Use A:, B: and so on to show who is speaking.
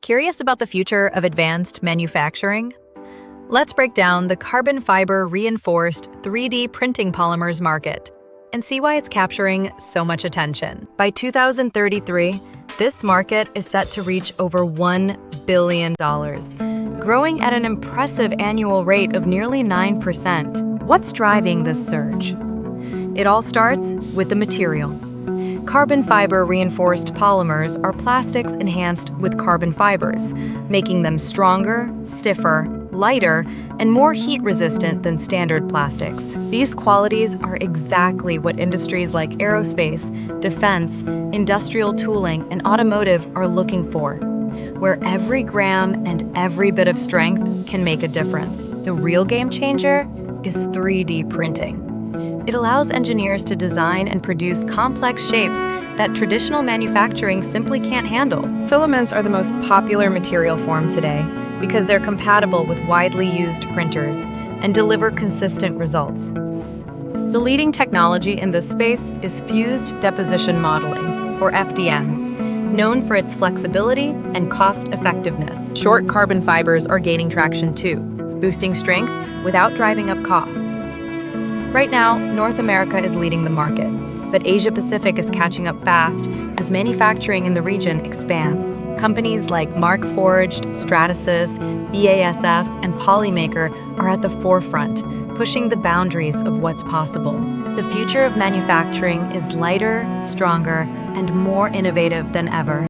A: Curious about the future of advanced manufacturing? Let's break down the carbon fiber reinforced 3D printing polymers market and see why it's capturing so much attention. By 2033, this market is set to reach over $1 billion, growing at an impressive annual rate of nearly 9%. What's driving this surge? It all starts with the material. Carbon fiber reinforced polymers are plastics enhanced with carbon fibers, making them stronger, stiffer, lighter, and more heat-resistant than standard plastics. These qualities are exactly what industries like aerospace, defense, industrial tooling, and automotive are looking for, where every gram and every bit of strength can make a difference. The real game changer is 3D printing. It allows engineers to design and produce complex shapes that traditional manufacturing simply can't handle. Filaments are the most popular material form today because they're compatible with widely used printers and deliver consistent results. The leading technology in this space is fused deposition modeling, or FDM, known for its flexibility and cost-effectiveness. Short carbon fibers are gaining traction too, boosting strength without driving up costs. Right now, North America is leading the market, but Asia-Pacific is catching up fast as manufacturing in the region expands. Companies like Markforged, Stratasys, BASF, and Polymaker are at the forefront, pushing the boundaries of what's possible. The future of manufacturing is lighter, stronger, and more innovative than ever.